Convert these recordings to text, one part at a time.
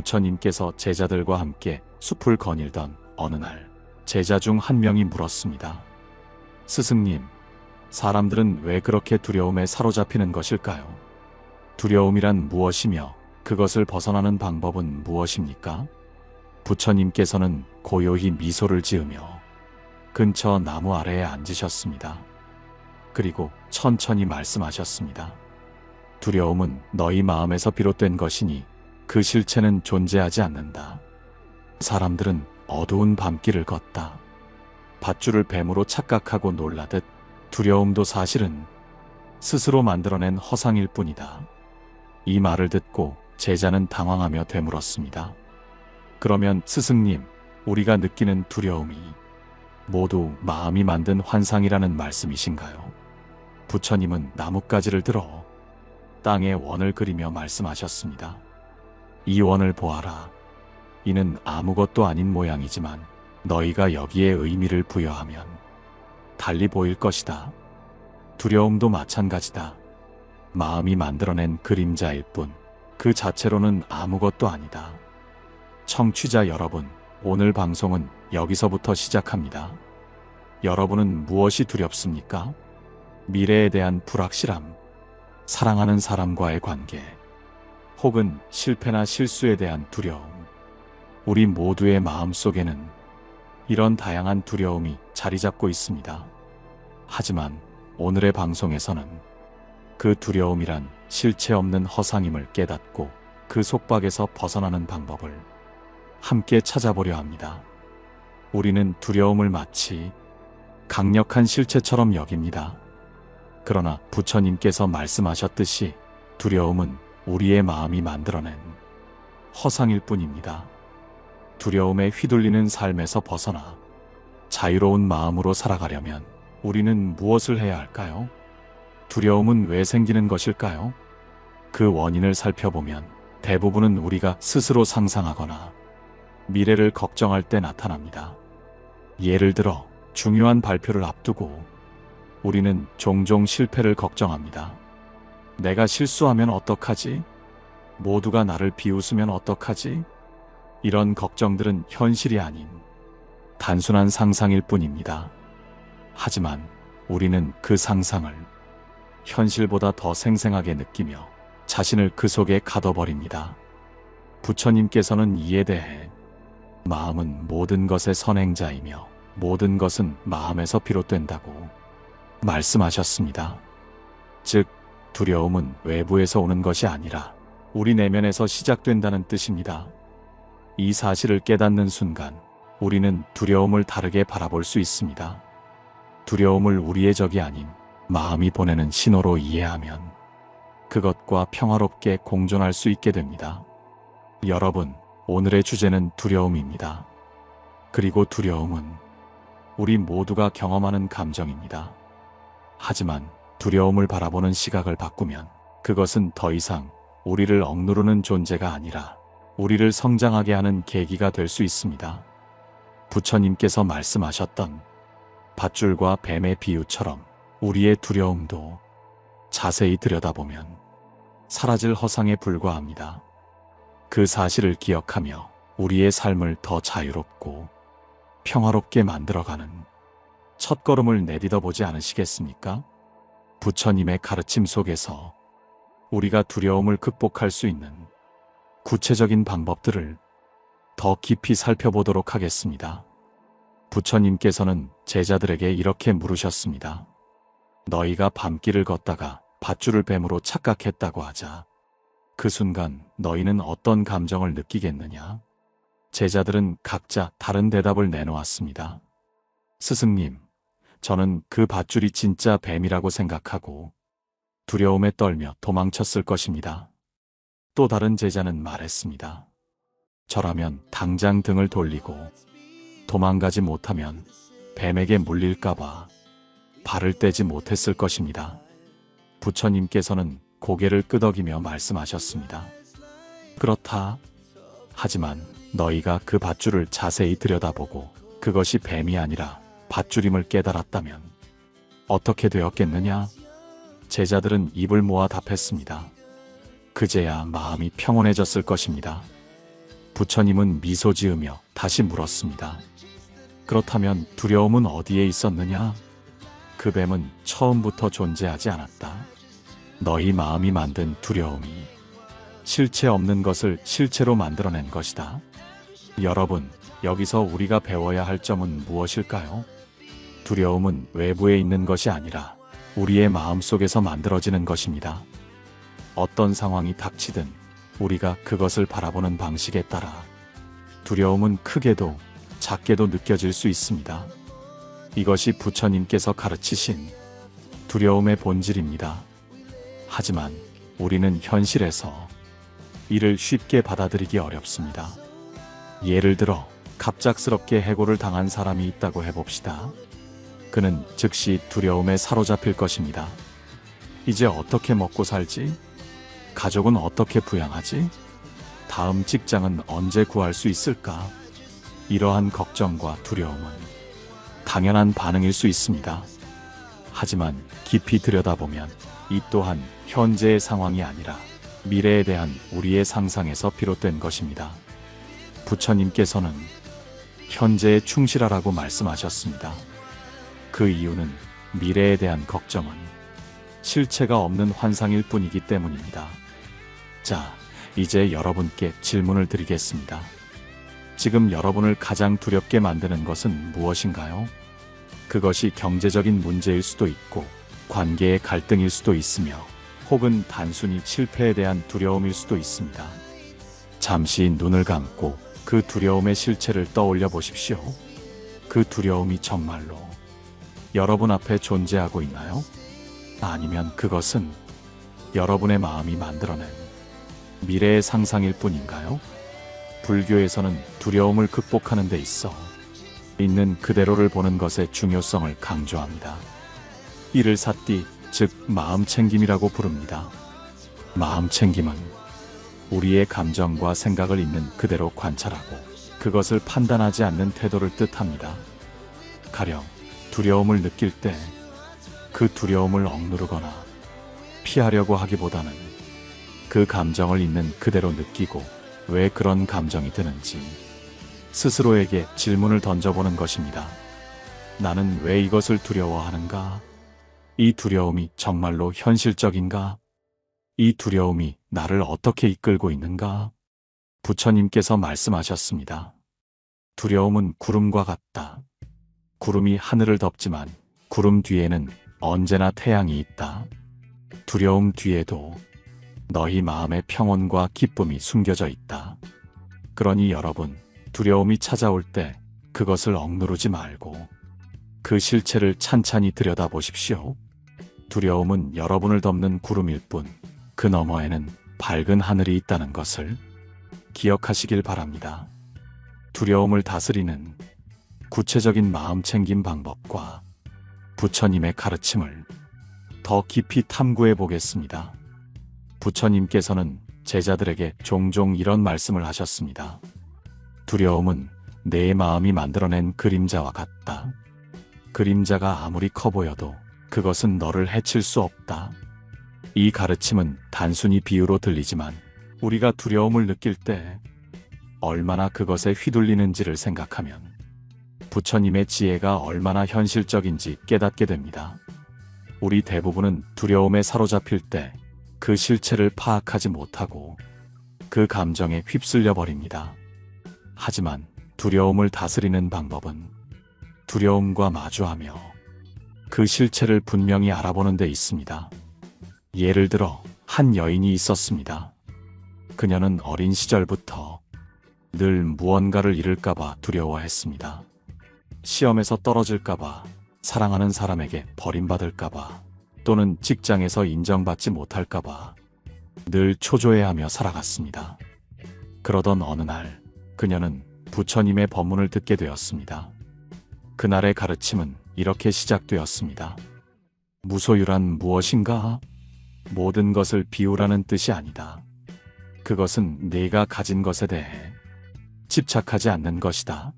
부처님께서 제자들과 함께 숲을 거닐던 어느 날, 제자 중 한 명이 물었습니다. 스승님, 사람들은 왜 그렇게 두려움에 사로잡히는 것일까요? 두려움이란 무엇이며 그것을 벗어나는 방법은 무엇입니까? 부처님께서는 고요히 미소를 지으며 근처 나무 아래에 앉으셨습니다. 그리고 천천히 말씀하셨습니다. 두려움은 너희 마음에서 비롯된 것이니 그 실체는 존재하지 않는다. 사람들은 어두운 밤길을 걷다. 밧줄을 뱀으로 착각하고 놀라듯 두려움도 사실은 스스로 만들어낸 허상일 뿐이다. 이 말을 듣고 제자는 당황하며 되물었습니다. 그러면 스승님, 우리가 느끼는 두려움이 모두 마음이 만든 환상이라는 말씀이신가요? 부처님은 나뭇가지를 들어 땅에 원을 그리며 말씀하셨습니다. 이 원을 보아라. 이는 아무것도 아닌 모양이지만 너희가 여기에 의미를 부여하면 달리 보일 것이다. 두려움도 마찬가지다. 마음이 만들어낸 그림자일 뿐 그 자체로는 아무것도 아니다. 청취자 여러분, 오늘 방송은 여기서부터 시작합니다. 여러분은 무엇이 두렵습니까? 미래에 대한 불확실함, 사랑하는 사람과의 관계, 혹은 실패나 실수에 대한 두려움. 우리 모두의 마음속에는 이런 다양한 두려움이 자리 잡고 있습니다. 하지만 오늘의 방송에서는 그 두려움이란 실체 없는 허상임을 깨닫고 그 속박에서 벗어나는 방법을 함께 찾아보려 합니다. 우리는 두려움을 마치 강력한 실체처럼 여깁니다. 그러나 부처님께서 말씀하셨듯이 두려움은 우리의 마음이 만들어낸 허상일 뿐입니다. 두려움에 휘둘리는 삶에서 벗어나 자유로운 마음으로 살아가려면 우리는 무엇을 해야 할까요? 두려움은 왜 생기는 것일까요? 그 원인을 살펴보면 대부분은 우리가 스스로 상상하거나 미래를 걱정할 때 나타납니다. 예를 들어 중요한 발표를 앞두고 우리는 종종 실패를 걱정합니다. 내가 실수하면 어떡하지? 모두가 나를 비웃으면 어떡하지? 이런 걱정들은 현실이 아닌 단순한 상상일 뿐입니다. 하지만 우리는 그 상상을 현실보다 더 생생하게 느끼며 자신을 그 속에 가둬버립니다. 부처님께서는 이에 대해 마음은 모든 것의 선행자이며 모든 것은 마음에서 비롯된다고 말씀하셨습니다. 즉, 두려움은 외부에서 오는 것이 아니라 우리 내면에서 시작된다는 뜻입니다. 이 사실을 깨닫는 순간 우리는 두려움을 다르게 바라볼 수 있습니다. 두려움을 우리의 적이 아닌 마음이 보내는 신호로 이해하면 그것과 평화롭게 공존할 수 있게 됩니다. 여러분, 오늘의 주제는 두려움입니다. 그리고 두려움은 우리 모두가 경험하는 감정입니다. 하지만 두려움을 바라보는 시각을 바꾸면 그것은 더 이상 우리를 억누르는 존재가 아니라 우리를 성장하게 하는 계기가 될 수 있습니다. 부처님께서 말씀하셨던 밧줄과 뱀의 비유처럼 우리의 두려움도 자세히 들여다보면 사라질 허상에 불과합니다. 그 사실을 기억하며 우리의 삶을 더 자유롭고 평화롭게 만들어가는 첫걸음을 내딛어 보지 않으시겠습니까? 부처님의 가르침 속에서 우리가 두려움을 극복할 수 있는 구체적인 방법들을 더 깊이 살펴보도록 하겠습니다. 부처님께서는 제자들에게 이렇게 물으셨습니다. 너희가 밤길을 걷다가 밧줄을 뱀으로 착각했다고 하자. 그 순간 너희는 어떤 감정을 느끼겠느냐? 제자들은 각자 다른 대답을 내놓았습니다. 스승님, 저는 그 밧줄이 진짜 뱀이라고 생각하고 두려움에 떨며 도망쳤을 것입니다. 또 다른 제자는 말했습니다. 저라면 당장 등을 돌리고 도망가지 못하면 뱀에게 물릴까봐 발을 떼지 못했을 것입니다. 부처님께서는 고개를 끄덕이며 말씀하셨습니다. 그렇다. 하지만 너희가 그 밧줄을 자세히 들여다보고 그것이 뱀이 아니라 밧줄임을 깨달았다면 어떻게 되었겠느냐? 제자들은 입을 모아 답했습니다. 그제야 마음이 평온해졌을 것입니다. 부처님은 미소 지으며 다시 물었습니다. 그렇다면 두려움은 어디에 있었느냐? 그 뱀은 처음부터 존재하지 않았다. 너희 마음이 만든 두려움이 실체 없는 것을 실체로 만들어낸 것이다. 여러분, 여기서 우리가 배워야 할 점은 무엇일까요? 두려움은 외부에 있는 것이 아니라 우리의 마음속에서 만들어지는 것입니다. 어떤 상황이 닥치든 우리가 그것을 바라보는 방식에 따라 두려움은 크게도 작게도 느껴질 수 있습니다. 이것이 부처님께서 가르치신 두려움의 본질입니다. 하지만 우리는 현실에서 이를 쉽게 받아들이기 어렵습니다. 예를 들어 갑작스럽게 해고를 당한 사람이 있다고 해봅시다. 그는 즉시 두려움에 사로잡힐 것입니다. 이제 어떻게 먹고 살지? 가족은 어떻게 부양하지? 다음 직장은 언제 구할 수 있을까? 이러한 걱정과 두려움은 당연한 반응일 수 있습니다. 하지만 깊이 들여다보면 이 또한 현재의 상황이 아니라 미래에 대한 우리의 상상에서 비롯된 것입니다. 부처님께서는 현재에 충실하라고 말씀하셨습니다. 그 이유는 미래에 대한 걱정은 실체가 없는 환상일 뿐이기 때문입니다. 자, 이제 여러분께 질문을 드리겠습니다. 지금 여러분을 가장 두렵게 만드는 것은 무엇인가요? 그것이 경제적인 문제일 수도 있고, 관계의 갈등일 수도 있으며, 혹은 단순히 실패에 대한 두려움일 수도 있습니다. 잠시 눈을 감고 그 두려움의 실체를 떠올려 보십시오. 그 두려움이 정말로 여러분 앞에 존재하고 있나요? 아니면 그것은 여러분의 마음이 만들어낸 미래의 상상일 뿐인가요? 불교에서는 두려움을 극복하는 데 있어 있는 그대로를 보는 것의 중요성을 강조합니다. 이를 사띠, 즉 마음챙김이라고 부릅니다. 마음챙김은 우리의 감정과 생각을 있는 그대로 관찰하고 그것을 판단하지 않는 태도를 뜻합니다. 가령 두려움을 느낄 때 그 두려움을 억누르거나 피하려고 하기보다는 그 감정을 있는 그대로 느끼고 왜 그런 감정이 드는지 스스로에게 질문을 던져보는 것입니다. 나는 왜 이것을 두려워하는가? 이 두려움이 정말로 현실적인가? 이 두려움이 나를 어떻게 이끌고 있는가? 부처님께서 말씀하셨습니다. 두려움은 구름과 같다. 구름이 하늘을 덮지만 구름 뒤에는 언제나 태양이 있다. 두려움 뒤에도 너희 마음의 평온과 기쁨이 숨겨져 있다. 그러니 여러분, 두려움이 찾아올 때 그것을 억누르지 말고 그 실체를 찬찬히 들여다보십시오. 두려움은 여러분을 덮는 구름일 뿐, 그 너머에는 밝은 하늘이 있다는 것을 기억하시길 바랍니다. 두려움을 다스리는 구체적인 마음챙김 방법과 부처님의 가르침을 더 깊이 탐구해 보겠습니다. 부처님께서는 제자들에게 종종 이런 말씀을 하셨습니다. 두려움은 내 마음이 만들어낸 그림자와 같다. 그림자가 아무리 커 보여도 그것은 너를 해칠 수 없다. 이 가르침은 단순히 비유로 들리지만 우리가 두려움을 느낄 때 얼마나 그것에 휘둘리는지를 생각하면 부처님의 지혜가 얼마나 현실적인지 깨닫게 됩니다. 우리 대부분은 두려움에 사로잡힐 때 그 실체를 파악하지 못하고 그 감정에 휩쓸려 버립니다. 하지만 두려움을 다스리는 방법은 두려움과 마주하며 그 실체를 분명히 알아보는 데 있습니다. 예를 들어 한 여인이 있었습니다. 그녀는 어린 시절부터 늘 무언가를 잃을까봐 두려워했습니다. 시험에서 떨어질까봐, 사랑하는 사람에게 버림받을까봐, 또는 직장에서 인정받지 못할까봐 늘 초조해하며 살아갔습니다. 그러던 어느 날 그녀는 부처님의 법문을 듣게 되었습니다. 그날의 가르침은 이렇게 시작되었습니다. 무소유란 무엇인가? 모든 것을 비우라는 뜻이 아니다. 그것은 네가 가진 것에 대해 집착하지 않는 것이다.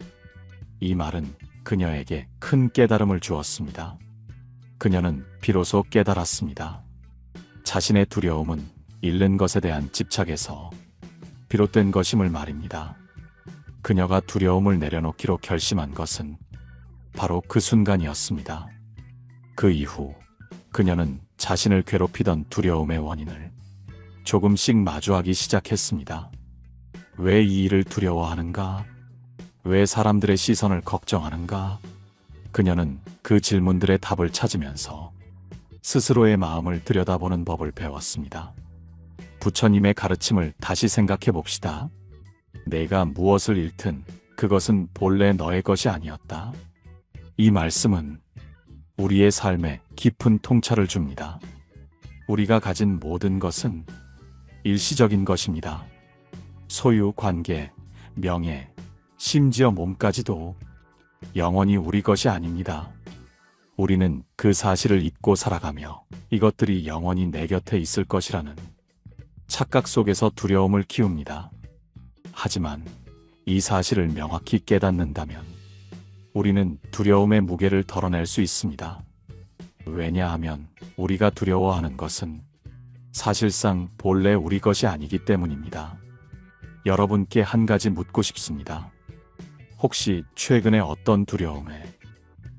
이 말은 그녀에게 큰 깨달음을 주었습니다. 그녀는 비로소 깨달았습니다. 자신의 두려움은 잃는 것에 대한 집착에서 비롯된 것임을 말입니다. 그녀가 두려움을 내려놓기로 결심한 것은 바로 그 순간이었습니다. 그 이후 그녀는 자신을 괴롭히던 두려움의 원인을 조금씩 마주하기 시작했습니다. 왜 이 일을 두려워하는가? 왜 사람들의 시선을 걱정하는가? 그녀는 그 질문들의 답을 찾으면서 스스로의 마음을 들여다보는 법을 배웠습니다. 부처님의 가르침을 다시 생각해 봅시다. 내가 무엇을 잃든 그것은 본래 너의 것이 아니었다. 이 말씀은 우리의 삶에 깊은 통찰을 줍니다. 우리가 가진 모든 것은 일시적인 것입니다. 소유, 관계, 명예, 심지어 몸까지도 영원히 우리 것이 아닙니다. 우리는 그 사실을 잊고 살아가며 이것들이 영원히 내 곁에 있을 것이라는 착각 속에서 두려움을 키웁니다. 하지만 이 사실을 명확히 깨닫는다면 우리는 두려움의 무게를 덜어낼 수 있습니다. 왜냐하면 우리가 두려워하는 것은 사실상 본래 우리 것이 아니기 때문입니다. 여러분께 한 가지 묻고 싶습니다. 혹시 최근에 어떤 두려움에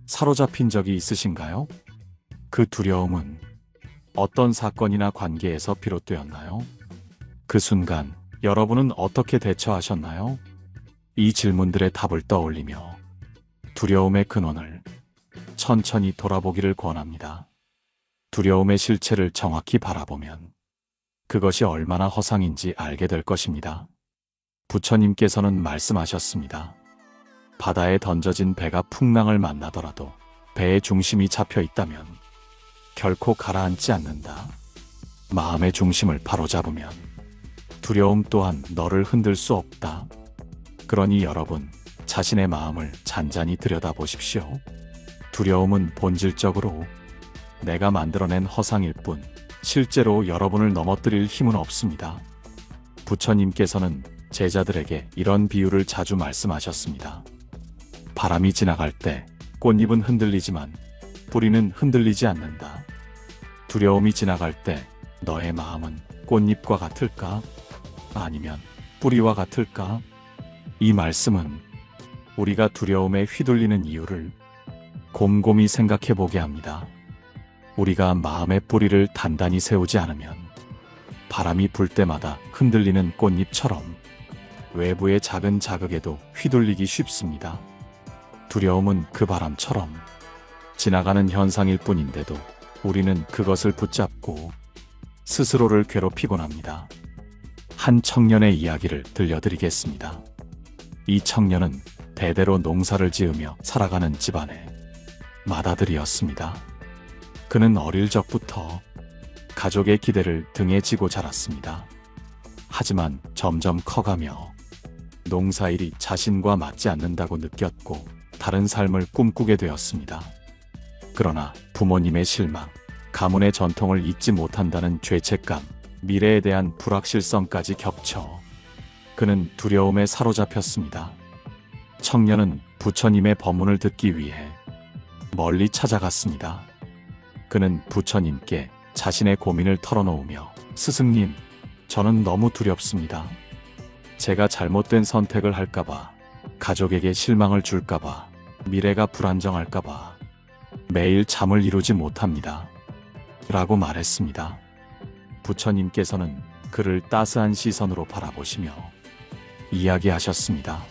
사로잡힌 적이 있으신가요? 그 두려움은 어떤 사건이나 관계에서 비롯되었나요? 그 순간 여러분은 어떻게 대처하셨나요? 이 질문들의 답을 떠올리며 두려움의 근원을 천천히 돌아보기를 권합니다. 두려움의 실체를 정확히 바라보면 그것이 얼마나 허상인지 알게 될 것입니다. 부처님께서는 말씀하셨습니다. 바다에 던져진 배가 풍랑을 만나더라도 배의 중심이 잡혀 있다면 결코 가라앉지 않는다. 마음의 중심을 바로잡으면 두려움 또한 너를 흔들 수 없다. 그러니 여러분, 자신의 마음을 잔잔히 들여다보십시오. 두려움은 본질적으로 내가 만들어낸 허상일 뿐 실제로 여러분을 넘어뜨릴 힘은 없습니다. 부처님께서는 제자들에게 이런 비유를 자주 말씀하셨습니다. 바람이 지나갈 때 꽃잎은 흔들리지만 뿌리는 흔들리지 않는다. 두려움이 지나갈 때 너의 마음은 꽃잎과 같을까? 아니면 뿌리와 같을까? 이 말씀은 우리가 두려움에 휘둘리는 이유를 곰곰이 생각해 보게 합니다. 우리가 마음의 뿌리를 단단히 세우지 않으면 바람이 불 때마다 흔들리는 꽃잎처럼 외부의 작은 자극에도 휘둘리기 쉽습니다. 두려움은 그 바람처럼 지나가는 현상일 뿐인데도 우리는 그것을 붙잡고 스스로를 괴롭히곤 합니다. 한 청년의 이야기를 들려드리겠습니다. 이 청년은 대대로 농사를 지으며 살아가는 집안의 맏아들이었습니다. 그는 어릴 적부터 가족의 기대를 등에 지고 자랐습니다. 하지만 점점 커가며 농사일이 자신과 맞지 않는다고 느꼈고 다른 삶을 꿈꾸게 되었습니다. 그러나 부모님의 실망, 가문의 전통을 잊지 못한다는 죄책감, 미래에 대한 불확실성까지 겹쳐 그는 두려움에 사로잡혔습니다. 청년은 부처님의 법문을 듣기 위해 멀리 찾아갔습니다. 그는 부처님께 자신의 고민을 털어놓으며 스승님, 저는 너무 두렵습니다. 제가 잘못된 선택을 할까봐, 가족에게 실망을 줄까봐, 미래가 불안정할까봐 매일 잠을 이루지 못합니다. 라고 말했습니다. 부처님께서는 그를 따스한 시선으로 바라보시며 이야기하셨습니다.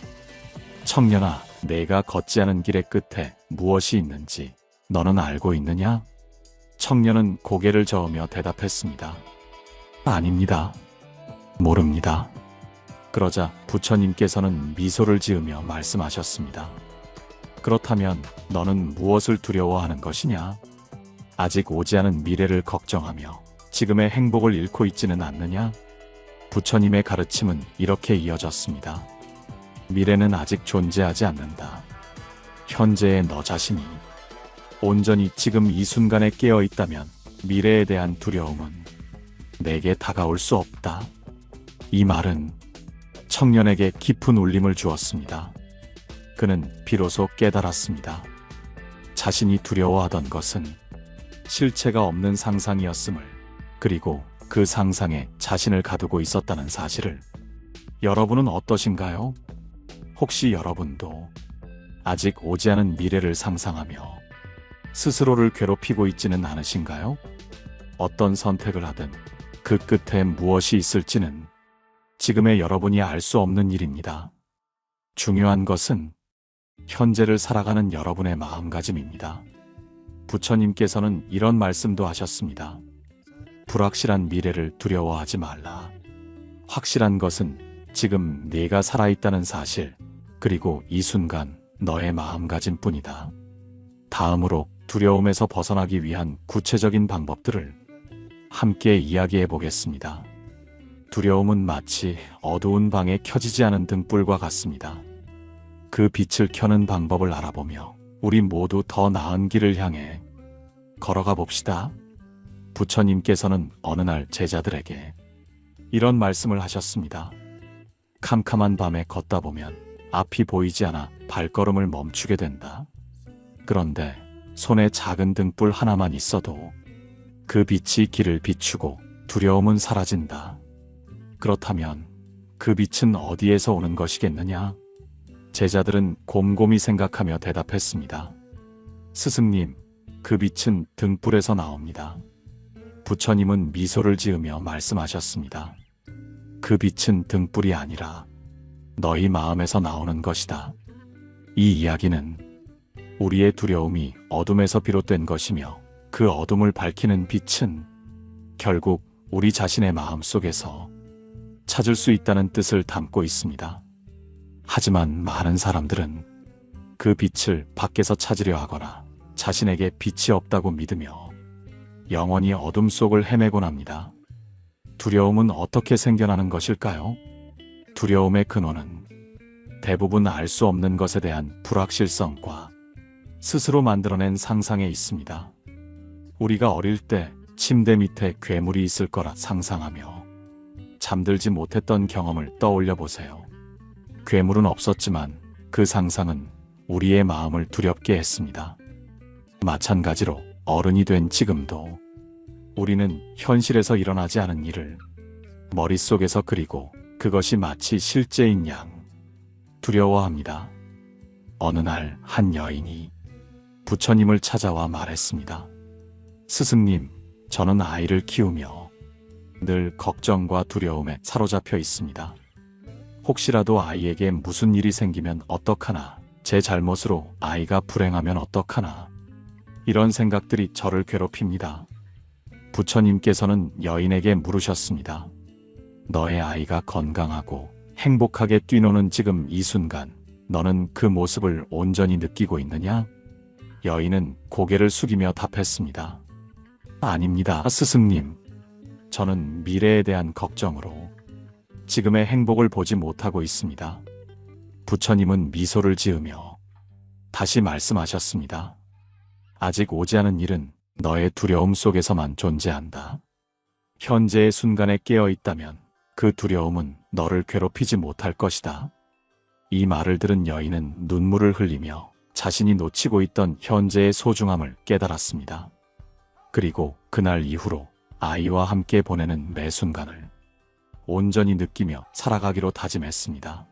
청년아, 내가 걷지 않은 길의 끝에 무엇이 있는지 너는 알고 있느냐? 청년은 고개를 저으며 대답했습니다. 아닙니다. 모릅니다. 그러자 부처님께서는 미소를 지으며 말씀하셨습니다. 그렇다면 너는 무엇을 두려워하는 것이냐? 아직 오지 않은 미래를 걱정하며 지금의 행복을 잃고 있지는 않느냐? 부처님의 가르침은 이렇게 이어졌습니다. 미래는 아직 존재하지 않는다. 현재의 너 자신이 온전히 지금 이 순간에 깨어 있다면 미래에 대한 두려움은 내게 다가올 수 없다. 이 말은 청년에게 깊은 울림을 주었습니다. 그는 비로소 깨달았습니다. 자신이 두려워하던 것은 실체가 없는 상상이었음을, 그리고 그 상상에 자신을 가두고 있었다는 사실을. 여러분은 어떠신가요? 혹시 여러분도 아직 오지 않은 미래를 상상하며 스스로를 괴롭히고 있지는 않으신가요? 어떤 선택을 하든 그 끝에 무엇이 있을지는 지금의 여러분이 알 수 없는 일입니다. 중요한 것은 현재를 살아가는 여러분의 마음가짐입니다. 부처님께서는 이런 말씀도 하셨습니다. 불확실한 미래를 두려워하지 말라. 확실한 것은 지금 네가 살아있다는 사실, 그리고 이 순간 너의 마음가짐뿐이다. 다음으로 두려움에서 벗어나기 위한 구체적인 방법들을 함께 이야기해 보겠습니다. 두려움은 마치 어두운 방에 켜지지 않은 등불과 같습니다. 그 빛을 켜는 방법을 알아보며 우리 모두 더 나은 길을 향해 걸어가 봅시다. 부처님께서는 어느 날 제자들에게 이런 말씀을 하셨습니다. 캄캄한 밤에 걷다 보면 앞이 보이지 않아 발걸음을 멈추게 된다. 그런데 손에 작은 등불 하나만 있어도 그 빛이 길을 비추고 두려움은 사라진다. 그렇다면 그 빛은 어디에서 오는 것이겠느냐? 제자들은 곰곰이 생각하며 대답했습니다. 스승님, 그 빛은 등불에서 나옵니다. 부처님은 미소를 지으며 말씀하셨습니다. 그 빛은 등불이 아니라 너희 마음에서 나오는 것이다. 이 이야기는 우리의 두려움이 어둠에서 비롯된 것이며 그 어둠을 밝히는 빛은 결국 우리 자신의 마음 속에서 찾을 수 있다는 뜻을 담고 있습니다. 하지만 많은 사람들은 그 빛을 밖에서 찾으려 하거나 자신에게 빛이 없다고 믿으며 영원히 어둠 속을 헤매곤 합니다. 두려움은 어떻게 생겨나는 것일까요? 두려움의 근원은 대부분 알 수 없는 것에 대한 불확실성과 스스로 만들어낸 상상에 있습니다. 우리가 어릴 때 침대 밑에 괴물이 있을 거라 상상하며 잠들지 못했던 경험을 떠올려 보세요. 괴물은 없었지만 그 상상은 우리의 마음을 두렵게 했습니다. 마찬가지로 어른이 된 지금도 우리는 현실에서 일어나지 않은 일을 머릿속에서 그리고 그것이 마치 실제인 양 두려워합니다. 어느 날 한 여인이 부처님을 찾아와 말했습니다. 스승님, 저는 아이를 키우며 늘 걱정과 두려움에 사로잡혀 있습니다. 혹시라도 아이에게 무슨 일이 생기면 어떡하나, 제 잘못으로 아이가 불행하면 어떡하나, 이런 생각들이 저를 괴롭힙니다. 부처님께서는 여인에게 물으셨습니다. 너의 아이가 건강하고 행복하게 뛰노는 지금 이 순간, 너는 그 모습을 온전히 느끼고 있느냐? 여인은 고개를 숙이며 답했습니다. 아닙니다, 스승님. 저는 미래에 대한 걱정으로 지금의 행복을 보지 못하고 있습니다. 부처님은 미소를 지으며 다시 말씀하셨습니다. 아직 오지 않은 일은 너의 두려움 속에서만 존재한다. 현재의 순간에 깨어 있다면 그 두려움은 너를 괴롭히지 못할 것이다. 이 말을 들은 여인은 눈물을 흘리며 자신이 놓치고 있던 현재의 소중함을 깨달았습니다. 그리고 그날 이후로 아이와 함께 보내는 매 순간을 온전히 느끼며 살아가기로 다짐했습니다.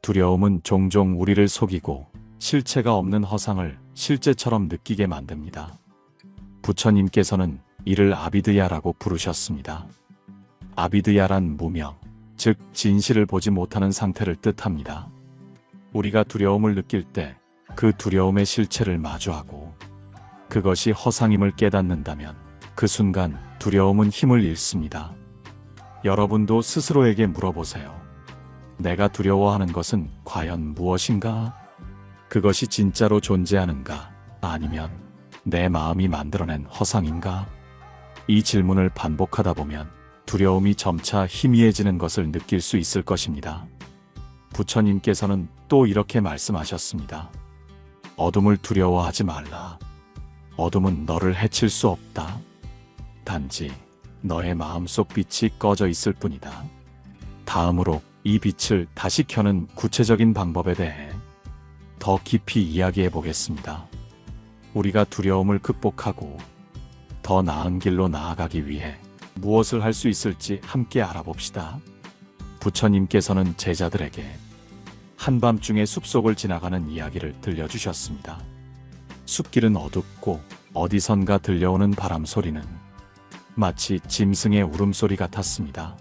두려움은 종종 우리를 속이고 실체가 없는 허상을 실제처럼 느끼게 만듭니다. 부처님께서는 이를 아비드야라고 부르셨습니다. 아비드야란 무명, 즉 진실을 보지 못하는 상태를 뜻합니다. 우리가 두려움을 느낄 때 그 두려움의 실체를 마주하고 그것이 허상임을 깨닫는다면 그 순간 두려움은 힘을 잃습니다. 여러분도 스스로에게 물어보세요. 내가 두려워하는 것은 과연 무엇인가? 그것이 진짜로 존재하는가? 아니면 내 마음이 만들어낸 허상인가? 이 질문을 반복하다 보면 두려움이 점차 희미해지는 것을 느낄 수 있을 것입니다. 부처님께서는 또 이렇게 말씀하셨습니다. 어둠을 두려워하지 말라. 어둠은 너를 해칠 수 없다. 단지 너의 마음속 빛이 꺼져 있을 뿐이다. 다음으로 이 빛을 다시 켜는 구체적인 방법에 대해 더 깊이 이야기해 보겠습니다. 우리가 두려움을 극복하고 더 나은 길로 나아가기 위해 무엇을 할 수 있을지 함께 알아봅시다. 부처님께서는 제자들에게 한밤중에 숲속을 지나가는 이야기를 들려주셨습니다. 숲길은 어둡고 어디선가 들려오는 바람 소리는 마치 짐승의 울음소리 같았습니다.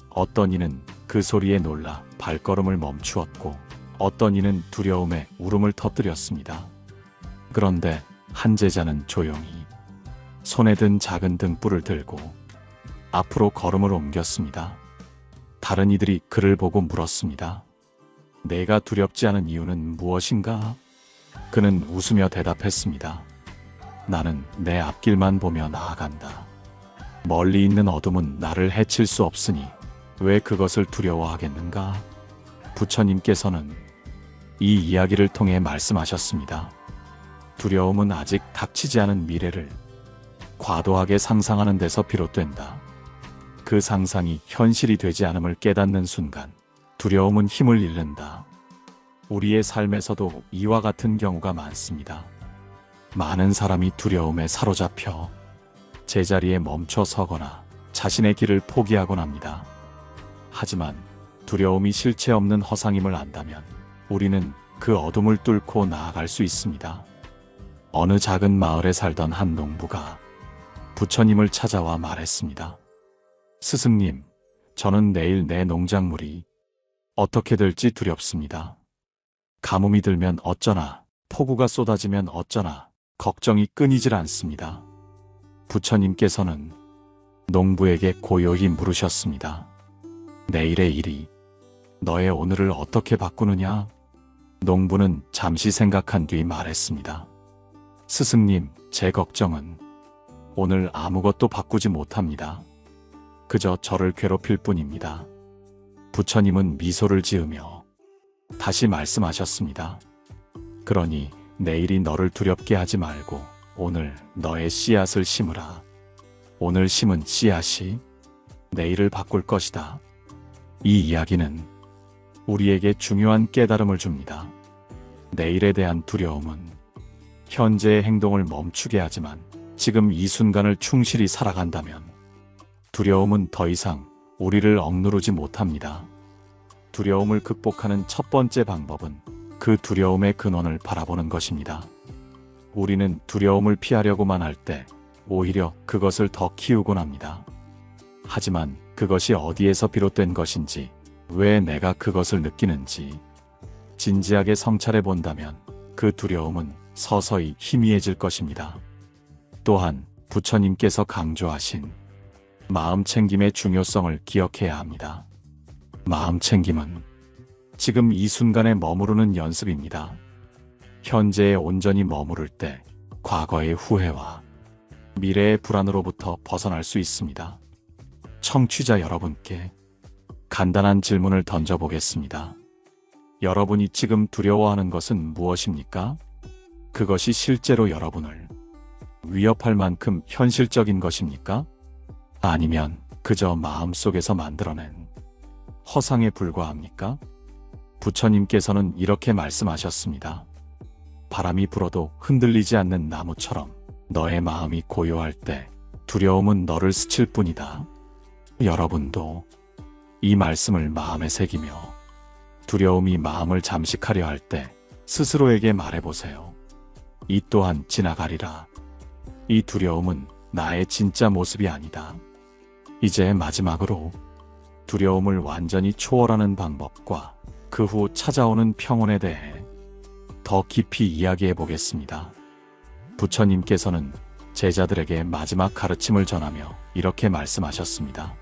어떤 이는 그 소리에 놀라 발걸음을 멈추었고 어떤 이는 두려움에 울음을 터뜨렸습니다. 그런데 한 제자는 조용히 손에 든 작은 등불을 들고 앞으로 걸음을 옮겼습니다. 다른 이들이 그를 보고 물었습니다. 내가 두렵지 않은 이유는 무엇인가? 그는 웃으며 대답했습니다. 나는 내 앞길만 보며 나아간다. 멀리 있는 어둠은 나를 해칠 수 없으니 왜 그것을 두려워하겠는가? 부처님께서는 이 이야기를 통해 말씀하셨습니다. 두려움은 아직 닥치지 않은 미래를 과도하게 상상하는 데서 비롯된다. 그 상상이 현실이 되지 않음을 깨닫는 순간 두려움은 힘을 잃는다. 우리의 삶에서도 이와 같은 경우가 많습니다. 많은 사람이 두려움에 사로잡혀 제자리에 멈춰 서거나 자신의 길을 포기하곤 합니다. 하지만 두려움이 실체 없는 허상임을 안다면 우리는 그 어둠을 뚫고 나아갈 수 있습니다. 어느 작은 마을에 살던 한 농부가 부처님을 찾아와 말했습니다. 스승님, 저는 내일 내 농작물이 어떻게 될지 두렵습니다. 가뭄이 들면 어쩌나, 폭우가 쏟아지면 어쩌나 걱정이 끊이질 않습니다. 부처님께서는 농부에게 고요히 물으셨습니다. 내일의 일이 너의 오늘을 어떻게 바꾸느냐? 농부는 잠시 생각한 뒤 말했습니다. 스승님, 제 걱정은 오늘 아무것도 바꾸지 못합니다. 그저 저를 괴롭힐 뿐입니다. 부처님은 미소를 지으며 다시 말씀하셨습니다. 그러니 내일이 너를 두렵게 하지 말고 오늘 너의 씨앗을 심으라. 오늘 심은 씨앗이 내일을 바꿀 것이다. 이 이야기는 우리에게 중요한 깨달음을 줍니다. 내일에 대한 두려움은 현재의 행동을 멈추게 하지만 지금 이 순간을 충실히 살아간다면 두려움은 더 이상 우리를 억누르지 못합니다. 두려움을 극복하는 첫 번째 방법은 그 두려움의 근원을 바라보는 것입니다. 우리는 두려움을 피하려고만 할 때 오히려 그것을 더 키우곤 합니다. 하지만 그것이 어디에서 비롯된 것인지, 왜 내가 그것을 느끼는지 진지하게 성찰해 본다면 그 두려움은 서서히 희미해질 것입니다. 또한 부처님께서 강조하신 마음 챙김의 중요성을 기억해야 합니다. 마음 챙김은 지금 이 순간에 머무르는 연습입니다. 현재에 온전히 머무를 때 과거의 후회와 미래의 불안으로부터 벗어날 수 있습니다. 청취자 여러분께 간단한 질문을 던져보겠습니다. 여러분이 지금 두려워하는 것은 무엇입니까? 그것이 실제로 여러분을 위협할 만큼 현실적인 것입니까? 아니면 그저 마음속에서 만들어낸 허상에 불과합니까? 부처님께서는 이렇게 말씀하셨습니다. 바람이 불어도 흔들리지 않는 나무처럼 너의 마음이 고요할 때 두려움은 너를 스칠 뿐이다. 여러분도 이 말씀을 마음에 새기며 두려움이 마음을 잠식하려 할 때 스스로에게 말해보세요. 이 또한 지나가리라. 이 두려움은 나의 진짜 모습이 아니다. 이제 마지막으로 두려움을 완전히 초월하는 방법과 그 후 찾아오는 평온에 대해 더 깊이 이야기해 보겠습니다. 부처님께서는 제자들에게 마지막 가르침을 전하며 이렇게 말씀하셨습니다.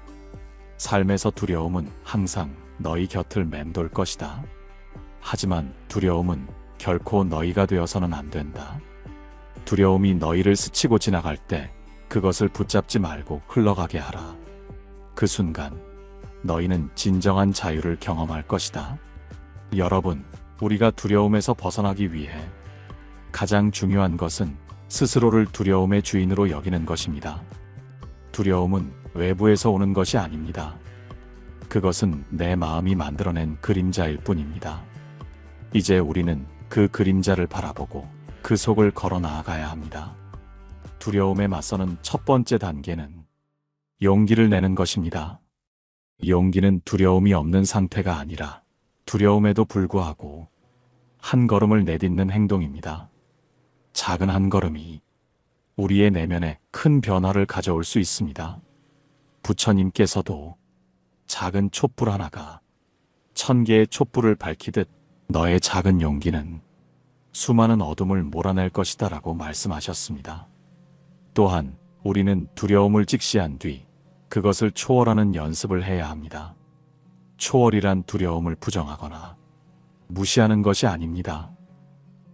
삶에서 두려움은 항상 너희 곁을 맴돌 것이다. 하지만 두려움은 결코 너희가 되어서는 안 된다. 두려움이 너희를 스치고 지나갈 때 그것을 붙잡지 말고 흘러가게 하라. 그 순간 너희는 진정한 자유를 경험할 것이다. 여러분, 우리가 두려움에서 벗어나기 위해 가장 중요한 것은 스스로를 두려움의 주인으로 여기는 것입니다. 두려움은 외부에서 오는 것이 아닙니다. 그것은 내 마음이 만들어낸 그림자일 뿐입니다. 이제 우리는 그 그림자를 바라보고 그 속을 걸어 나아가야 합니다. 두려움에 맞서는 첫 번째 단계는 용기를 내는 것입니다. 용기는 두려움이 없는 상태가 아니라 두려움에도 불구하고 한 걸음을 내딛는 행동입니다. 작은 한 걸음이 우리의 내면에 큰 변화를 가져올 수 있습니다. 부처님께서도 작은 촛불 하나가 1000개의 촛불을 밝히듯 너의 작은 용기는 수많은 어둠을 몰아낼 것이다 라고 말씀하셨습니다. 또한 우리는 두려움을 직시한 뒤 그것을 초월하는 연습을 해야 합니다. 초월이란 두려움을 부정하거나 무시하는 것이 아닙니다.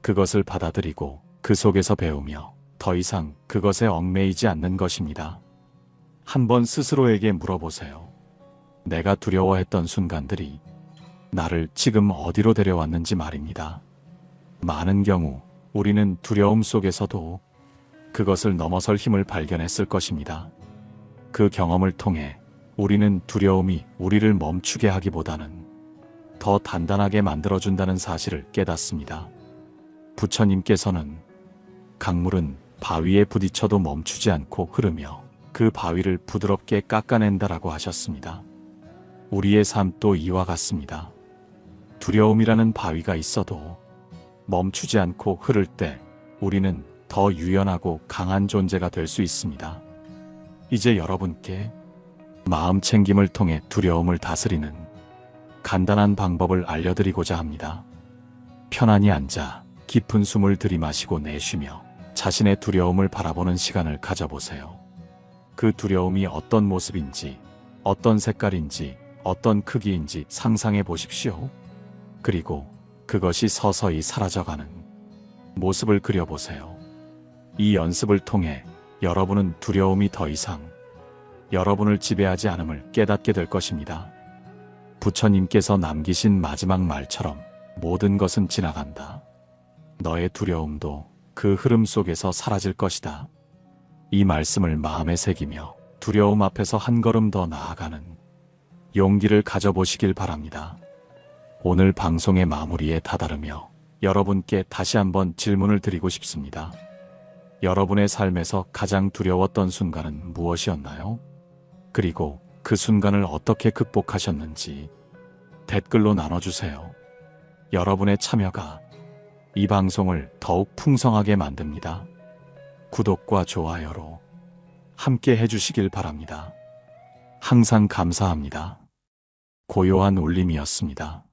그것을 받아들이고 그 속에서 배우며 더 이상 그것에 얽매이지 않는 것입니다. 한번 스스로에게 물어보세요. 내가 두려워했던 순간들이 나를 지금 어디로 데려왔는지 말입니다. 많은 경우 우리는 두려움 속에서도 그것을 넘어설 힘을 발견했을 것입니다. 그 경험을 통해 우리는 두려움이 우리를 멈추게 하기보다는 더 단단하게 만들어준다는 사실을 깨닫습니다. 부처님께서는 강물은 바위에 부딪혀도 멈추지 않고 흐르며 그 바위를 부드럽게 깎아낸다라고 하셨습니다. 우리의 삶도 이와 같습니다. 두려움이라는 바위가 있어도 멈추지 않고 흐를 때 우리는 더 유연하고 강한 존재가 될 수 있습니다. 이제 여러분께 마음 챙김을 통해 두려움을 다스리는 간단한 방법을 알려드리고자 합니다. 편안히 앉아 깊은 숨을 들이마시고 내쉬며 자신의 두려움을 바라보는 시간을 가져보세요. 그 두려움이 어떤 모습인지, 어떤 색깔인지, 어떤 크기인지 상상해 보십시오. 그리고 그것이 서서히 사라져가는 모습을 그려보세요. 이 연습을 통해 여러분은 두려움이 더 이상 여러분을 지배하지 않음을 깨닫게 될 것입니다. 부처님께서 남기신 마지막 말처럼 모든 것은 지나간다. 너의 두려움도 그 흐름 속에서 사라질 것이다. 이 말씀을 마음에 새기며 두려움 앞에서 한 걸음 더 나아가는 용기를 가져보시길 바랍니다. 오늘 방송의 마무리에 다다르며 여러분께 다시 한번 질문을 드리고 싶습니다. 여러분의 삶에서 가장 두려웠던 순간은 무엇이었나요? 그리고 그 순간을 어떻게 극복하셨는지 댓글로 나눠주세요. 여러분의 참여가 이 방송을 더욱 풍성하게 만듭니다. 구독과 좋아요로 함께 해주시길 바랍니다. 항상 감사합니다. 고요한 울림이었습니다.